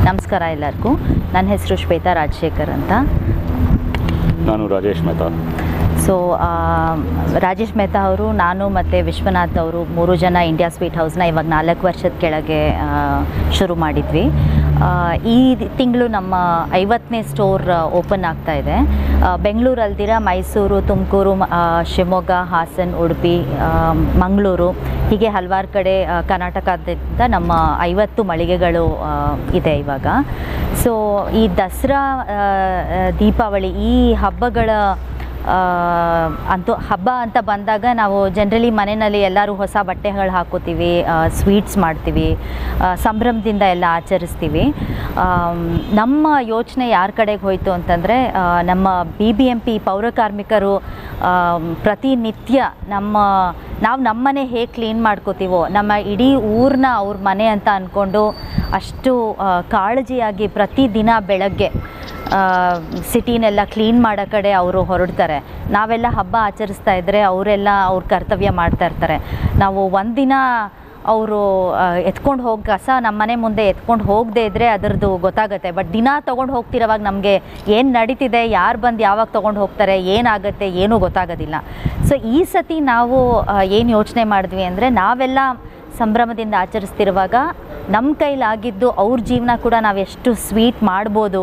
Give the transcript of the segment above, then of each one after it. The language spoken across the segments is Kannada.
ನಮಸ್ಕಾರ ಎಲ್ಲರಿಗೂ. ನನ್ನ ಹೆಸರು ಶ್ವೇತಾ ರಾಜಶೇಖರ್ ಅಂತ. ನಾನು ರಾಜೇಶ್ ಮೆಹ್ತಾ. ಸೊ ರಾಜೇಶ್ ಮೆಹ್ತಾ ಅವರು, ನಾನು ಮತ್ತು ವಿಶ್ವನಾಥ್ ಅವರು 3 ಜನ ಇಂಡಿಯಾ ಸ್ವೀಟ್ ಹೌಸ್ನ ಇವಾಗ 4 ವರ್ಷದ ಕೆಳಗೆ ಶುರು ಮಾಡಿದ್ವಿ. ಈ ತಿಂಗಳು ನಮ್ಮ 50ನೇ ಸ್ಟೋರ್ ಓಪನ್ ಆಗ್ತಾ ಇದೆ. ಬೆಂಗಳೂರು ಅಲ್ದಿರ ಮೈಸೂರು, ತುಮಕೂರು, ಶಿವಮೊಗ್ಗ, ಹಾಸನ್, ಉಡುಪಿ, ಮಂಗಳೂರು ಹೀಗೆ ಹಲವಾರು ಕಡೆ ಕರ್ನಾಟಕದಿಂದ ನಮ್ಮ 50 ಮಳಿಗೆಗಳು ಇದೆ ಇವಾಗ. ಸೊ ಈ ದಸರಾ, ದೀಪಾವಳಿ ಈ ಹಬ್ಬಗಳ ಹಬ್ಬ ಅಂತ ಬಂದಾಗ ನಾವು ಜನರಲಿ ಮನೆಯಲ್ಲಿ ಎಲ್ಲರೂ ಹೊಸ ಬಟ್ಟೆಗಳು ಹಾಕೋತೀವಿ, ಸ್ವೀಟ್ಸ್ ಮಾಡ್ತೀವಿ, ಸಂಭ್ರಮದಿಂದ ಎಲ್ಲ ಆಚರಿಸ್ತೀವಿ. ನಮ್ಮ ಯೋಚನೆ ಯಾರ ಕಡೆಗೆ ಹೋಯಿತು ಅಂತಂದರೆ, ನಮ್ಮ BBMP ಪೌರಕಾರ್ಮಿಕರು ಪ್ರತಿನಿತ್ಯ ನಾವು ನಮ್ಮನೆ ಹೇಗೆ ಕ್ಲೀನ್ ಮಾಡ್ಕೋತೀವೋ, ನಮ್ಮ ಇಡೀ ಊರನ್ನ ಅವ್ರ ಮನೆ ಅಂತ ಅಂದ್ಕೊಂಡು ಅಷ್ಟು ಕಾಳಜಿಯಾಗಿ ಪ್ರತಿದಿನ ಬೆಳಗ್ಗೆ ಸಿಟಿನೆಲ್ಲ ಕ್ಲೀನ್ ಮಾಡೋ ಕಡೆ ಅವರು ಹೊರಡ್ತಾರೆ. ನಾವೆಲ್ಲ ಹಬ್ಬ ಆಚರಿಸ್ತಾ ಇದ್ದರೆ ಅವರೆಲ್ಲ ಅವ್ರ ಕರ್ತವ್ಯ ಮಾಡ್ತಾ ಇರ್ತಾರೆ. ನಾವು ಒಂದಿನ ಅವರು ಎತ್ಕೊಂಡು ಹೋಗಿ ಕಸ ನಮ್ಮ ಮನೆ ಮುಂದೆ ಎತ್ಕೊಂಡು ಹೋಗದೇ ಇದ್ದರೆ ಅದರದ್ದು ಗೊತ್ತಾಗುತ್ತೆ. ಬಟ್ ದಿನ ತೊಗೊಂಡು ಹೋಗ್ತಿರೋವಾಗ ನಮಗೆ ಏನು ನಡೀತಿದೆ, ಯಾರು ಬಂದು ಯಾವಾಗ ತೊಗೊಂಡು ಹೋಗ್ತಾರೆ, ಏನಾಗುತ್ತೆ ಏನೂ ಗೊತ್ತಾಗೋದಿಲ್ಲ. ಸೊ ಈ ಸತಿ ನಾವು ಏನು ಯೋಚನೆ ಮಾಡಿದ್ವಿ ಅಂದರೆ, ನಾವೆಲ್ಲ ಸಂಭ್ರಮದಿಂದ ಆಚರಿಸ್ತಿರುವಾಗ ನಮ್ಮ ಕೈಲಾಗಿದ್ದು ಅವ್ರ ಜೀವನ ಕೂಡ ನಾವು ಎಷ್ಟು ಸ್ವೀಟ್ ಮಾಡ್ಬೋದು,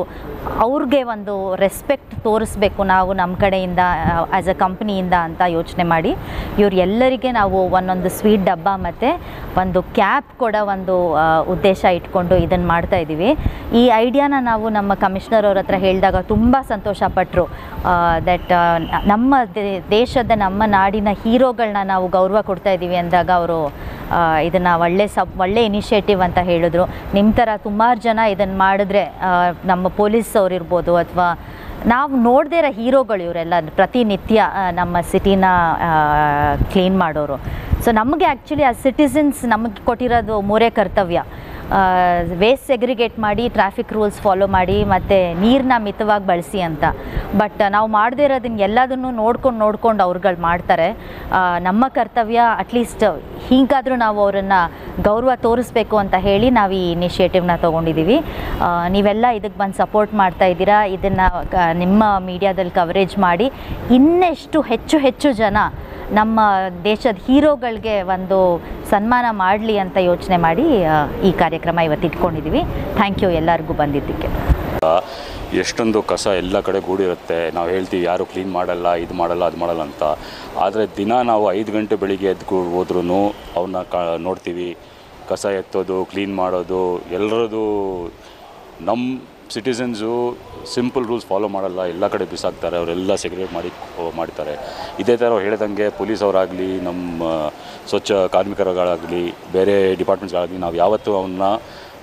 ಅವ್ರಿಗೆ ಒಂದು ರೆಸ್ಪೆಕ್ಟ್ ತೋರಿಸ್ಬೇಕು ನಾವು ನಮ್ಮ ಕಡೆಯಿಂದ ಆ್ಯಸ್ ಅ ಕಂಪ್ನಿಯಿಂದ ಅಂತ ಯೋಚನೆ ಮಾಡಿ ಇವರೆಲ್ಲರಿಗೆ ನಾವು ಒಂದೊಂದು ಸ್ವೀಟ್ ಡಬ್ಬ ಮತ್ತು ಒಂದು ಕ್ಯಾಪ್ ಕೊಡೋ ಒಂದು ಉದ್ದೇಶ ಇಟ್ಕೊಂಡು ಇದನ್ನು ಮಾಡ್ತಾಯಿದ್ದೀವಿ. ಈ ಐಡಿಯಾನ ನಾವು ನಮ್ಮ ಕಮಿಷನರ್ ಅವ್ರ ಹತ್ರ ಹೇಳಿದಾಗ ತುಂಬ ಸಂತೋಷಪಟ್ಟರು. ದಟ್ ನಮ್ಮ ದೇಶದ, ನಮ್ಮ ನಾಡಿನ ಹೀರೋಗಳನ್ನ ನಾವು ಗೌರವ ಕೊಡ್ತಾಯಿದ್ದೀವಿ ಅಂದಾಗ ಅವರು ಇದನ್ನು ಒಳ್ಳೆ ಇನಿಷಿಯೇಟಿವ್ ಅಂತ ಹೇಳಿದ್ರು. ನಿಮ್ಮ ಥರ ಸುಮಾರು ಜನ ಇದನ್ನು ಮಾಡಿದ್ರೆ, ನಮ್ಮ ಪೊಲೀಸ್ ಅವರಿರ್ಬೋದು ಅಥವಾ ನಾವು ನೋಡದೇ ಇರೋ ಹೀರೋಗಳು ಇವರೆಲ್ಲ ಪ್ರತಿನಿತ್ಯ ನಮ್ಮ ಸಿಟಿನ ಕ್ಲೀನ್ ಮಾಡೋರು. ಸೊ ನಮಗೆ ಆ್ಯಕ್ಚುಲಿ ಆ ಸಿಟಿಸನ್ಸ್ ನಮಗೆ ಕೊಟ್ಟಿರೋದು 3 ಕರ್ತವ್ಯ: ವೇಸ್ಟ್ ಸೆಗ್ರಿಗೇಟ್ ಮಾಡಿ, ಟ್ರಾಫಿಕ್ ರೂಲ್ಸ್ ಫಾಲೋ ಮಾಡಿ, ಮತ್ತು ನೀರನ್ನ ಮಿತವಾಗಿ ಬಳಸಿ ಅಂತ. ಬಟ್ ನಾವು ಮಾಡದೇ ಇರೋದನ್ನ ಎಲ್ಲದನ್ನು ನೋಡ್ಕೊಂಡು ಅವ್ರುಗಳು ಮಾಡ್ತಾರೆ. ನಮ್ಮ ಕರ್ತವ್ಯ ಅಟ್ಲೀಸ್ಟ್ ಹೀಗಾದರೂ ನಾವು ಅವರನ್ನು ಗೌರವ ತೋರಿಸ್ಬೇಕು ಅಂತ ಹೇಳಿ ನಾವು ಈ ಇನಿಷಿಯೇಟಿವ್ನ ತೊಗೊಂಡಿದ್ದೀವಿ. ನೀವೆಲ್ಲ ಇದಕ್ಕೆ ಬಂದು ಸಪೋರ್ಟ್ ಮಾಡ್ತಾ ಇದ್ದೀರಾ. ಇದನ್ನು ನಿಮ್ಮ ಮೀಡಿಯಾದಲ್ಲಿ ಕವರೇಜ್ ಮಾಡಿ ಇನ್ನೆಷ್ಟು ಹೆಚ್ಚು ಜನ ನಮ್ಮ ದೇಶದ ಹೀರೋಗಳಿಗೆ ಒಂದು ಸನ್ಮಾನ ಮಾಡಲಿ ಅಂತ ಯೋಚನೆ ಮಾಡಿ ಈ ಕಾರ್ಯಕ್ರಮ ಇವತ್ತು ಇಟ್ಕೊಂಡಿದ್ದೀವಿ. ಥ್ಯಾಂಕ್ ಯು ಎಲ್ಲರಿಗೂ ಬಂದಿದ್ದಕ್ಕೆ. ಎಷ್ಟೊಂದು ಕಸ ಎಲ್ಲ ಕಡೆ ಗೂಡಿರುತ್ತೆ. ನಾವು ಹೇಳ್ತೀವಿ ಯಾರು ಕ್ಲೀನ್ ಮಾಡಲ್ಲ, ಇದು ಮಾಡಲ್ಲ, ಅದು ಮಾಡಲ್ಲ ಅಂತ. ಆದರೆ ದಿನ ನಾವು 5 ಗಂಟೆ ಬೆಳಿಗ್ಗೆ ಎದ್ದು ಹೋದ್ರೂ ಅವನ್ನ ನೋಡ್ತೀವಿ. ಕಸ ಎತ್ತೋದು, ಕ್ಲೀನ್ ಮಾಡೋದು, ಎಲ್ಲರದು. ನಮ್ಮ ಸಿಟಿಸನ್ಸು ಸಿಂಪಲ್ ರೂಲ್ಸ್ ಫಾಲೋ ಮಾಡಲ್ಲ, ಎಲ್ಲ ಕಡೆ ಬಿಸಾಕ್ತಾರೆ. ಅವರೆಲ್ಲ ಸೆಗ್ರಿಗೇಟ್ ಮಾಡ್ತಾರೆ. ಇದೇ ಥರ ಹೇಳಿದಂಗೆ ಪೊಲೀಸವರಾಗಲಿ, ನಮ್ಮ ಸ್ವಚ್ಛ ಕಾರ್ಮಿಕರುಗಳಾಗಲಿ, ಬೇರೆ ಡಿಪಾರ್ಟ್ಮೆಂಟ್ಸ್ಗಳಾಗಲಿ, ನಾವು ಯಾವತ್ತೂ ಅವನ್ನ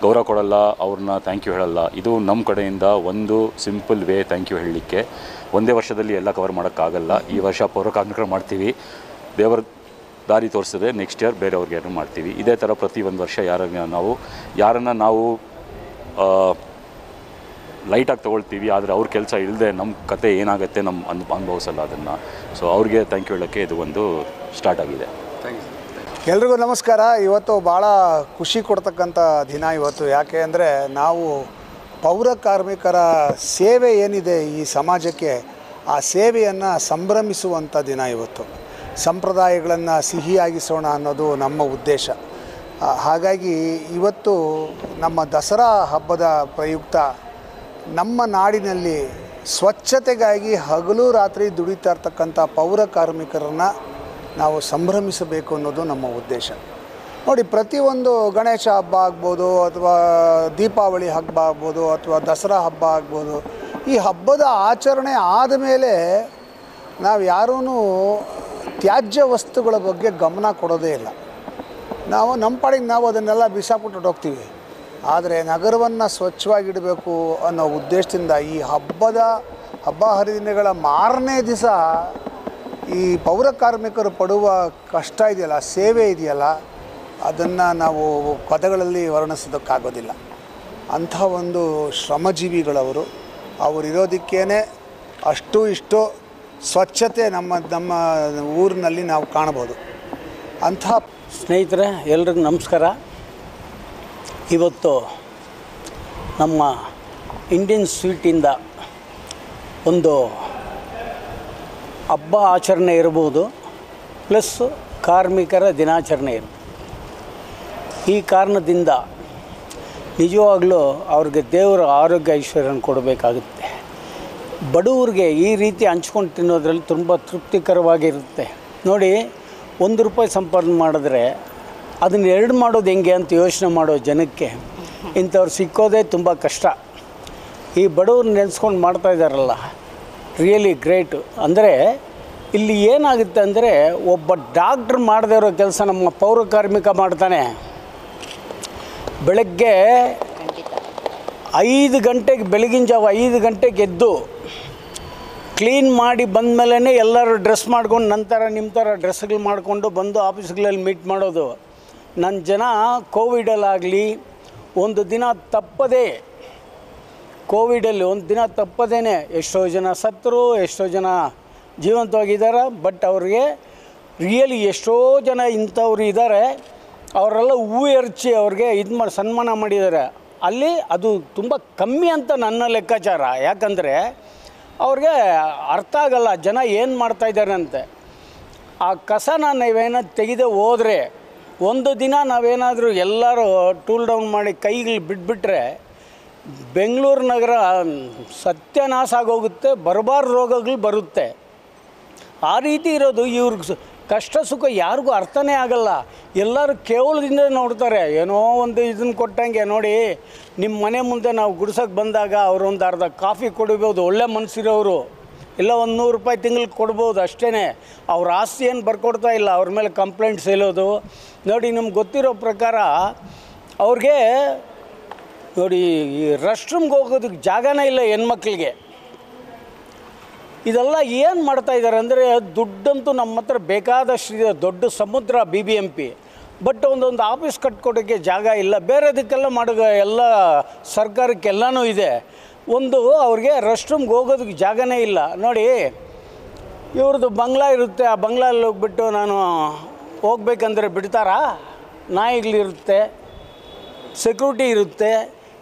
ಗೌರವ ಕೊಡಲ್ಲ, ಅವ್ರನ್ನ ಥ್ಯಾಂಕ್ ಯು ಹೇಳಲ್ಲ. ಇದು ನಮ್ಮ ಕಡೆಯಿಂದ ಒಂದು ಸಿಂಪಲ್ ವೇ ಥ್ಯಾಂಕ್ ಯು ಹೇಳಲಿಕ್ಕೆ. ಒಂದೇ ವರ್ಷದಲ್ಲಿ ಎಲ್ಲ ಕವರ್ ಮಾಡೋಕ್ಕಾಗಲ್ಲ. ಈ ವರ್ಷ ಪೌರಕಾರ್ಮಿಕರು ಮಾಡ್ತೀವಿ, ದೇವರ ದಾರಿ ತೋರಿಸಿದ್ರೆ ನೆಕ್ಸ್ಟ್ ಇಯರ್ ಬೇರೆಯವ್ರಿಗೆ ಏನೋ ಮಾಡ್ತೀವಿ. ಇದೇ ಥರ ಪ್ರತಿ ಒಂದು ವರ್ಷ ಯಾರನ್ನು ನಾವು ಲೈಟಾಗಿ ತೊಗೊಳ್ತೀವಿ, ಆದರೆ ಅವ್ರ ಕೆಲಸ ಇಲ್ಲದೆ ನಮ್ಮ ಕತೆ ಏನಾಗುತ್ತೆ ನಮ್ಮ ಅನುಭವಿಸಲ್ಲ ಅದನ್ನು. ಸೊ ಅವ್ರಿಗೆ ಥ್ಯಾಂಕ್ ಯು ಹೇಳೋಕ್ಕೆ ಇದು ಒಂದು ಸ್ಟಾರ್ಟ್ ಆಗಿದೆ. ಎಲ್ರಿಗೂ ನಮಸ್ಕಾರ. ಇವತ್ತು ಭಾಳ ಖುಷಿ ಕೊಡ್ತಕ್ಕಂಥ ದಿನ ಇವತ್ತು. ಯಾಕೆ ಅಂದರೆ ನಾವು ಪೌರಕಾರ್ಮಿಕರ ಸೇವೆ ಏನಿದೆ ಈ ಸಮಾಜಕ್ಕೆ, ಆ ಸೇವೆಯನ್ನು ಸಂಭ್ರಮಿಸುವಂಥ ದಿನ ಇವತ್ತು. ಸಂಪ್ರದಾಯಗಳನ್ನು ಸಿಹಿಯಾಗಿಸೋಣ ಅನ್ನೋದು ನಮ್ಮ ಉದ್ದೇಶ. ಹಾಗಾಗಿ ಇವತ್ತು ನಮ್ಮ ದಸರಾ ಹಬ್ಬದ ಪ್ರಯುಕ್ತ ನಮ್ಮ ನಾಡಿನಲ್ಲಿ ಸ್ವಚ್ಛತೆಗಾಗಿ ಹಗಲು ರಾತ್ರಿ ದುಡಿತಾ ಇರ್ತಕ್ಕಂಥ ಪೌರಕಾರ್ಮಿಕರನ್ನು ನಾವು ಸಂಭ್ರಮಿಸಬೇಕು ಅನ್ನೋದು ನಮ್ಮ ಉದ್ದೇಶ. ನೋಡಿ, ಪ್ರತಿಯೊಂದು ಗಣೇಶ ಹಬ್ಬ ಆಗ್ಬೋದು, ಅಥವಾ ದೀಪಾವಳಿ ಹಬ್ಬ ಆಗ್ಬೋದು, ಅಥವಾ ದಸರಾ ಹಬ್ಬ ಆಗ್ಬೋದು, ಈ ಹಬ್ಬದ ಆಚರಣೆ ಆದಮೇಲೆ ನಾವು ಯಾರೂ ತ್ಯಾಜ್ಯ ವಸ್ತುಗಳ ಬಗ್ಗೆ ಗಮನ ಕೊಡೋದೇ ಇಲ್ಲ. ನಾವು ನಮ್ಮ ಪಾಡಿಗೆ ನಾವು ಅದನ್ನೆಲ್ಲ ಬಿಸಾಕ್ಬಿಟ್ಟು ಹೋಗ್ತೀವಿ. ಆದರೆ ನಗರವನ್ನು ಸ್ವಚ್ಛವಾಗಿಡಬೇಕು ಅನ್ನೋ ಉದ್ದೇಶದಿಂದ ಈ ಹಬ್ಬ ಹರಿದಿನಗಳ ಮಾರನೇ ದಿವಸ ಈ ಪೌರಕಾರ್ಮಿಕರು ಪಡುವ ಕಷ್ಟ ಇದೆಯಲ್ಲ, ಸೇವೆ ಇದೆಯಲ್ಲ, ಅದನ್ನು ನಾವು ಪದಗಳಲ್ಲಿ ವರ್ಣಿಸೋದಕ್ಕಾಗೋದಿಲ್ಲ. ಅಂಥ ಒಂದು ಶ್ರಮಜೀವಿಗಳವರು. ಅವರಿರೋದಕ್ಕೇ ಅಷ್ಟು ಇಷ್ಟು ಸ್ವಚ್ಛತೆ ನಮ್ಮ ಊರಿನಲ್ಲಿ ನಾವು ಕಾಣ್ಬೋದು. ಅಂಥ ಸ್ನೇಹಿತರೆ, ಎಲ್ರಿಗೂ ನಮಸ್ಕಾರ. ಇವತ್ತು ನಮ್ಮ ಇಂಡಿಯನ್ ಸ್ವೀಟಿಂದ ಒಂದು ಹಬ್ಬ ಆಚರಣೆ ಇರ್ಬೋದು, ಪ್ಲಸ್ ಕಾರ್ಮಿಕರ ದಿನಾಚರಣೆ ಇರ್ಬೋದು. ಈ ಕಾರಣದಿಂದ ನಿಜವಾಗ್ಲೂ ಅವ್ರಿಗೆ ದೇವರ ಆರೋಗ್ಯ ಐಶ್ವರ್ಯನ ಕೊಡಬೇಕಾಗುತ್ತೆ. ಬಡವ್ರಿಗೆ ಈ ರೀತಿ ಹಂಚ್ಕೊಂಡು ತಿನ್ನೋದ್ರಲ್ಲಿ ತುಂಬ ತೃಪ್ತಿಕರವಾಗಿರುತ್ತೆ. ನೋಡಿ, ₹1 ಸಂಪಾದನೆ ಮಾಡಿದ್ರೆ ಅದನ್ನು 2 ಮಾಡೋದು ಹೆಂಗೆ ಅಂತ ಯೋಚನೆ ಮಾಡೋ ಜನಕ್ಕೆ ಇಂಥವ್ರು ಸಿಕ್ಕೋದೇ ತುಂಬ ಕಷ್ಟ. ಈ ಬಡವ್ರನ್ನ ನೆನೆಸ್ಕೊಂಡು ಮಾಡ್ತಾಯಿದ್ದಾರಲ್ಲ, ರಿಯಲಿ ಗ್ರೇಟು. ಅಂದರೆ ಇಲ್ಲಿ ಏನಾಗುತ್ತೆ ಅಂದರೆ, ಒಬ್ಬ ಡಾಕ್ಟ್ರ್ ಮಾಡದೇ ಇರೋ ಕೆಲಸ ನಮ್ಮ ಪೌರ ಕಾರ್ಮಿಕ ಮಾಡ್ತಾನೆ. ಬೆಳಗ್ಗೆ 5 ಗಂಟೆಗೆ, ಬೆಳಗಿನ ಜಾವ 5 ಗಂಟೆಗೆ ಎದ್ದು ಕ್ಲೀನ್ ಮಾಡಿ ಬಂದಮೇಲೆ ಎಲ್ಲರೂ ಡ್ರೆಸ್ ಮಾಡ್ಕೊಂಡು ನಂತರ ನಿಮ್ಮ ಥರ ಡ್ರೆಸ್ಗಳು ಮಾಡಿಕೊಂಡು ಬಂದು ಆಫೀಸ್ಗಳಲ್ಲಿ ಮೀಟ್ ಮಾಡೋದು. ನನ್ನ ಜನ ಕೋವಿಡಲ್ಲಾಗಲಿ ಒಂದು ದಿನ ತಪ್ಪದೇ, ಕೋವಿಡಲ್ಲಿ ಒಂದು ದಿನ ತಪ್ಪದೇ ಎಷ್ಟೋ ಜನ ಸತ್ತರು, ಎಷ್ಟೋ ಜನ ಜೀವಂತವಾಗಿದ್ದಾರೆ. ಬಟ್ ಅವ್ರಿಗೆ ರಿಯಲಿ ಎಷ್ಟೋ ಜನ ಇಂಥವ್ರು ಇದ್ದಾರೆ, ಅವರೆಲ್ಲ ಹೂವು ಎರಚಿ ಅವ್ರಿಗೆ ಇದು ಮಾಡಿ ಸನ್ಮಾನ ಮಾಡಿದ್ದಾರೆ. ಅಲ್ಲಿ ಅದು ತುಂಬ ಕಮ್ಮಿ ಅಂತ ನನ್ನ ಲೆಕ್ಕಾಚಾರ. ಯಾಕಂದರೆ ಅವ್ರಿಗೆ ಅರ್ಥ ಆಗಲ್ಲ ಜನ ಏನು ಮಾಡ್ತಾಯಿದ್ದಾರೆ ಅಂತೆ. ಆ ಕಸನ ನಾವೇನಾದ್ರು ತೆಗೆದೇ ಹೋದರೆ, ಒಂದು ದಿನ ನಾವೇನಾದರೂ ಎಲ್ಲರೂ ಟೂಲ್ ಡೌನ್ ಮಾಡಿ ಕೈಗಳು ಬಿಟ್ಬಿಟ್ರೆ ಬೆಂಗಳೂರು ನಗರ ಸತ್ಯನಾಶ ಆಗೋಗುತ್ತೆ, ಬರಬಾರ್ದು ರೋಗಗಳು ಬರುತ್ತೆ. ಆ ರೀತಿ ಇರೋದು ಇವ್ರಿಗೆ ಕಷ್ಟ ಸುಖ ಯಾರಿಗೂ ಅರ್ಥನೇ ಆಗಲ್ಲ. ಎಲ್ಲರೂ ಕೇವಲದಿಂದ ನೋಡ್ತಾರೆ. ಏನೋ ಒಂದು ಇದನ್ನು ಕೊಟ್ಟಂಗೆ. ನೋಡಿ, ನಿಮ್ಮ ಮನೆ ಮುಂದೆ ನಾವು ಗುಡ್ಸೋಕ್ಕೆ ಬಂದಾಗ ಅವರು ಒಂದು ಅರ್ಧ ಕಾಫಿ ಕೊಡ್ಬೋದು, ಒಳ್ಳೆ ಮನಸ್ಸಿರೋರು. ಇಲ್ಲ ₹100 ತಿಂಗಳಿಗೆ ಕೊಡ್ಬೋದು, ಅಷ್ಟೇ. ಅವ್ರ ಆಸ್ತಿ ಏನು ಬರ್ಕೊಡ್ತಾ ಇಲ್ಲ, ಅವ್ರ ಮೇಲೆ ಕಂಪ್ಲೇಂಟ್ಸ್ ಹೇಳೋದು. ನೋಡಿ, ನಿಮ್ಗೆ ಗೊತ್ತಿರೋ ಪ್ರಕಾರ ಅವ್ರಿಗೆ ನೋಡಿ ಈ ರೆಸ್ಟ್ ರೂಮ್ಗೆ ಹೋಗೋದಕ್ಕೆ ಜಾಗನೇ ಇಲ್ಲ ಹೆಣ್ಮಕ್ಳಿಗೆ. ಇದೆಲ್ಲ ಏನು ಮಾಡ್ತಾಯಿದ್ದಾರೆ ಅಂದರೆ, ದುಡ್ಡಂತೂ ನಮ್ಮ ಹತ್ರ ಬೇಕಾದಷ್ಟಿದೆ, ದೊಡ್ಡ ಸಮುದ್ರ BBMP. ಬಟ್ ಒಂದೊಂದು ಆಫೀಸ್ ಕಟ್ಕೊಡೋಕ್ಕೆ ಜಾಗ ಇಲ್ಲ. ಬೇರೆದಕ್ಕೆಲ್ಲ ಎಲ್ಲ ಸರ್ಕಾರಕ್ಕೆಲ್ಲನೂ ಇದೆ. ಒಂದು ಅವ್ರಿಗೆ ರೆಸ್ಟ್ ರೂಮ್ಗೆ ಹೋಗೋದಕ್ಕೆ ಜಾಗನೇ ಇಲ್ಲ. ನೋಡಿ, ಇವ್ರದ್ದು ಬಂಗ್ಲಾ ಇರುತ್ತೆ, ಆ ಬಂಗ್ಲಲ್ಲಿ ಹೋಗ್ಬಿಟ್ಟು ನಾನು ಹೋಗ್ಬೇಕಂದ್ರೆ ಬಿಡ್ತಾರಾ? ನಾಯಿಗಳಿರುತ್ತೆ, ಸೆಕ್ಯೂರಿಟಿ ಇರುತ್ತೆ.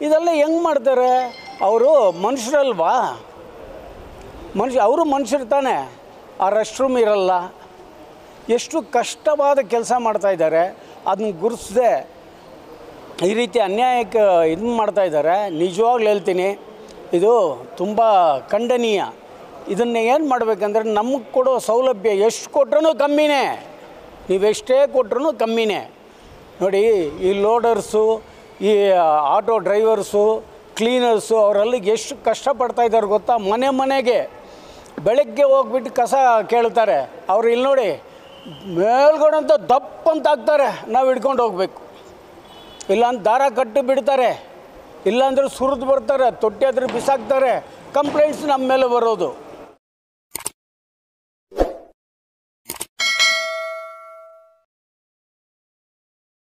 ಇದೆಲ್ಲ ಹೆಂಗೆ ಮಾಡ್ತಾರೆ? ಅವರು ಮನುಷ್ಯರಲ್ವಾ? ಅವರು ಮನುಷ್ಯರು ತಾನೆ. ಆ ರೆಸ್ಟ್ ರೂಮ್ ಇರಲ್ಲ. ಎಷ್ಟು ಕಷ್ಟವಾದ ಕೆಲಸ ಮಾಡ್ತಾಯಿದ್ದಾರೆ. ಅದನ್ನ ಗುರುತಿಸದೆ ಈ ರೀತಿ ಅನ್ಯಾಯಕ್ಕೆ ಇದನ್ನು ಮಾಡ್ತಾಯಿದ್ದಾರೆ. ನಿಜವಾಗ್ಲೂ ಹೇಳ್ತೀನಿ, ಇದು ತುಂಬ ಖಂಡನೀಯ. ಇದನ್ನು ಏನು ಮಾಡಬೇಕಂದ್ರೆ, ನಮಗೆ ಕೊಡೋ ಸೌಲಭ್ಯ ಎಷ್ಟು ಕೊಟ್ರೂ ಕಮ್ಮಿನೇ. ನೀವೆಷ್ಟೇ ಕೊಟ್ರೂ ಕಮ್ಮಿನೇ. ನೋಡಿ, ಈ ಲೋಡರ್ಸು, ಈ ಆಟೋ ಡ್ರೈವರ್ಸು, ಕ್ಲೀನರ್ಸು ಅವರೆಲ್ಲ ಎಷ್ಟು ಕಷ್ಟಪಡ್ತಾಯಿದ್ದಾರೆ ಗೊತ್ತಾ? ಮನೆಗೆ ಬೆಳಗ್ಗೆ ಹೋಗ್ಬಿಟ್ಟು ಕಸ ಕೇಳ್ತಾರೆ. ಅವ್ರು ಇಲ್ಲಿ ನೋಡಿ ಮೇಲ್ಗಡಂತ ದಪ್ಪ ಅಂತ ಹಾಕ್ತಾರೆ, ನಾವು ಹಿಡ್ಕೊಂಡು ಹೋಗ್ಬೇಕು. ಇಲ್ಲಾಂದ್ರೆ ದಾರ ಕಟ್ಟಿ ಬಿಡ್ತಾರೆ, ಇಲ್ಲಾಂದ್ರೆ ಸುರಿದು ಬರ್ತಾರೆ, ತೊಟ್ಟಿ ಹತ್ರ ಬಿಸಾಕ್ತಾರೆ. ಕಂಪ್ಲೇಂಟ್ಸ್ ನಮ್ಮ ಮೇಲೆ ಬರೋದು.